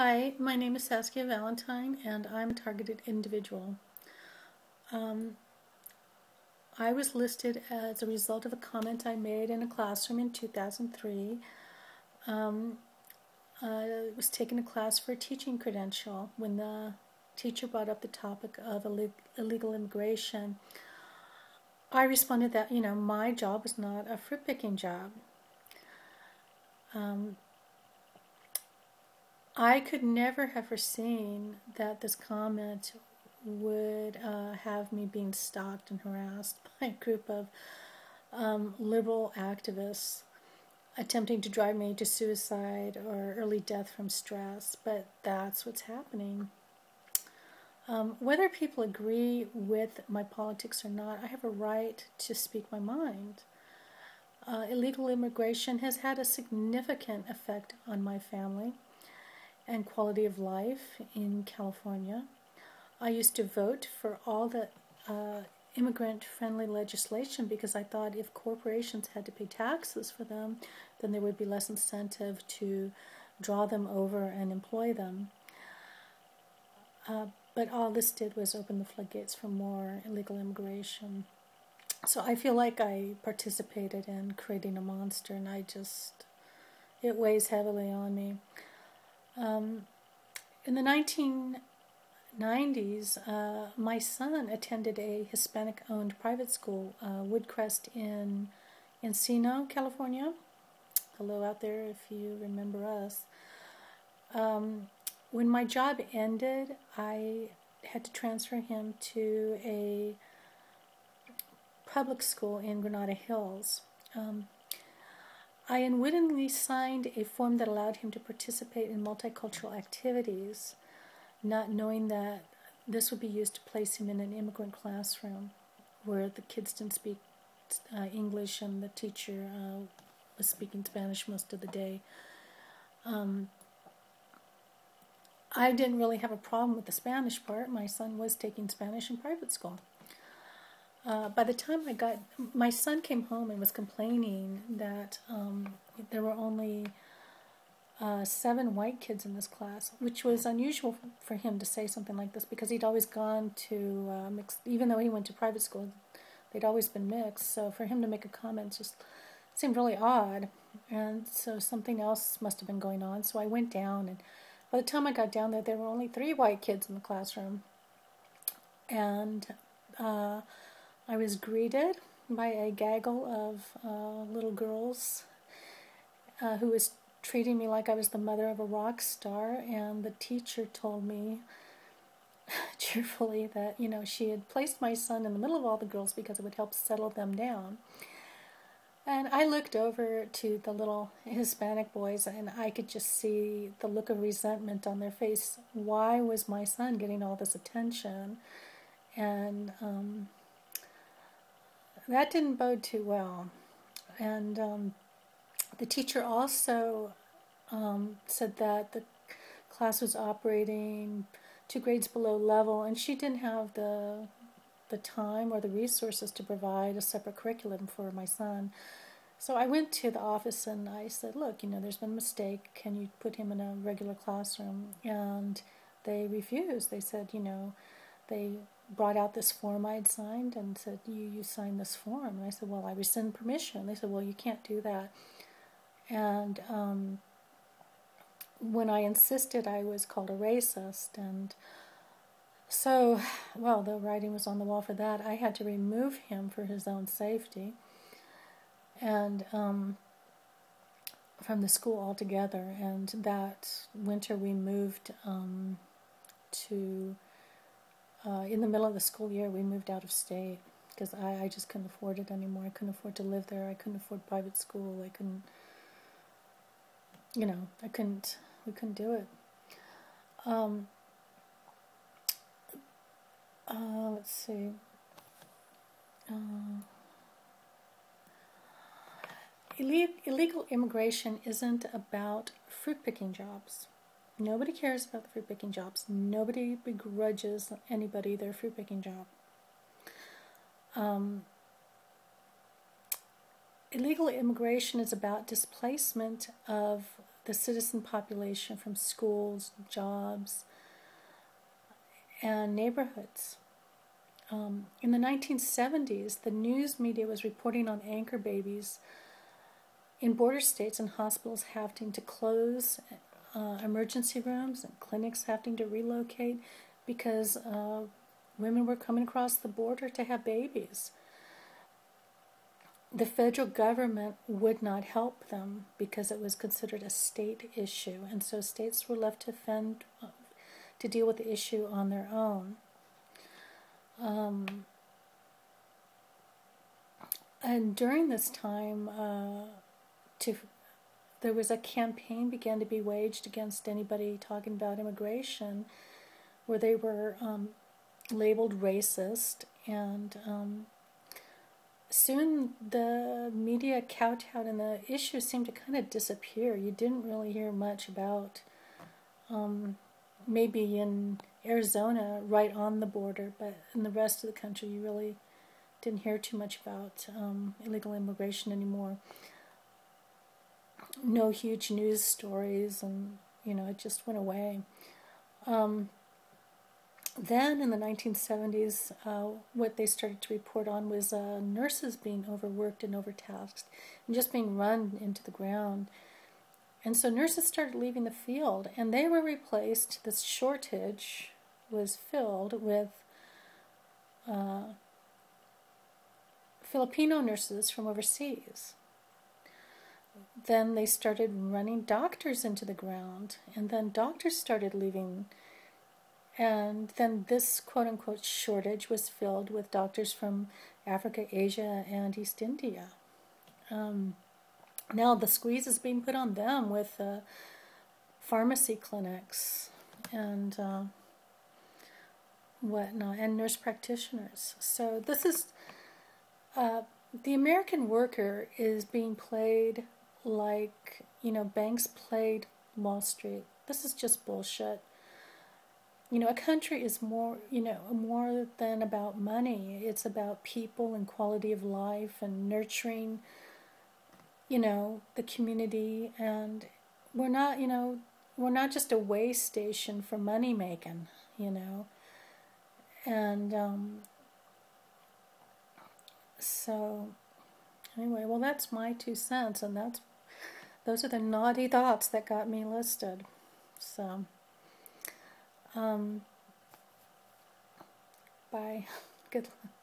Hi, my name is Saskia Valentine, and I'm a targeted individual. I was listed as a result of a comment I made in a classroom in 2003. I was taking a class for a teaching credential when the teacher brought up the topic of illegal immigration. I responded that, my job was not a fruit-picking job. I could never have foreseen that this comment would have me being stalked and harassed by a group of liberal activists attempting to drive me to suicide or early death from stress, but that's what's happening. Whether people agree with my politics or not, I have a right to speak my mind. Illegal immigration has had a significant effect on my family and quality of life in California. I used to vote for all the immigrant-friendly legislation because I thought if corporations had to pay taxes for them, then there would be less incentive to draw them over and employ them. But all this did was open the floodgates for more illegal immigration. So I feel like I participated in creating a monster, and it weighs heavily on me. In the 1990s, my son attended a Hispanic-owned private school, Woodcrest in Encino, California. Hello out there if you remember us. When my job ended, I had to transfer him to a public school in Granada Hills. I unwittingly signed a form that allowed him to participate in multicultural activities, not knowing that this would be used to place him in an immigrant classroom where the kids didn't speak English and the teacher was speaking Spanish most of the day. I didn't really have a problem with the Spanish part. My son was taking Spanish in private school. By the time my son came home and was complaining that there were only 7 white kids in this class, which was unusual for him to say something like this because he'd always gone to mixed, even though he went to private school, they'd always been mixed. So for him to make a comment just seemed really odd, and so something else must have been going on. So I went down, and by the time I got down there were only 3 white kids in the classroom, and I was greeted by a gaggle of little girls who was treating me like I was the mother of a rock star, and the teacher told me cheerfully that, she had placed my son in the middle of all the girls because it would help settle them down. And I looked over to the little Hispanic boys, and I could just see the look of resentment on their face. Why was my son getting all this attention? And that didn't bode too well. And the teacher also said that the class was operating 2 grades below level, and she didn't have the time or the resources to provide a separate curriculum for my son. So I went to the office and I said, look, there's been a mistake. Can you put him in a regular classroom? And they refused. They said, they brought out this form I'd signed and said, you signed this form. And I said, well, I rescind permission. They said, well, you can't do that. And when I insisted, I was called a racist. And so, well, the writing was on the wall for that. I had to remove him for his own safety. And from the school altogether. And that winter we moved to... in the middle of the school year, we moved out of state because I just couldn't afford it anymore. I couldn't afford to live there. I couldn't afford private school. I couldn't, we couldn't do it. Let's see. Illegal immigration isn't about fruit-picking jobs. Nobody cares about the fruit-picking jobs. Nobody begrudges anybody their fruit-picking job. Illegal immigration is about displacement of the citizen population from schools, jobs, and neighborhoods. In the 1970s, the news media was reporting on anchor babies in border states and hospitals having to close emergency rooms and clinics having to relocate because women were coming across the border to have babies. The federal government would not help them because it was considered a state issue, and so states were left to deal with the issue on their own. And during this time, there was a campaign began to be waged against anybody talking about immigration, where they were labeled racist, and soon the media kowtowed and the issue seemed to kind of disappear. You didn't really hear much about, maybe in Arizona, right on the border, but in the rest of the country you really didn't hear too much about illegal immigration anymore. No huge news stories, and it just went away. Then in the 1970s, what they started to report on was nurses being overworked and overtasked and just being run into the ground. And so nurses started leaving the field, and they were replaced. This shortage was filled with Filipino nurses from overseas. Then they started running doctors into the ground, and then doctors started leaving. And then this quote-unquote shortage was filled with doctors from Africa, Asia, and East India. Now the squeeze is being put on them with pharmacy clinics and whatnot, and nurse practitioners. So this is, the American worker is being played like, banks played Wall Street. This is just bullshit. A country is more than about money. It's about people and quality of life and nurturing, the community. And we're not just a way station for money making, And so anyway, well, that's my 2 cents, and those are the naughty thoughts that got me listed. So. Bye. Good luck.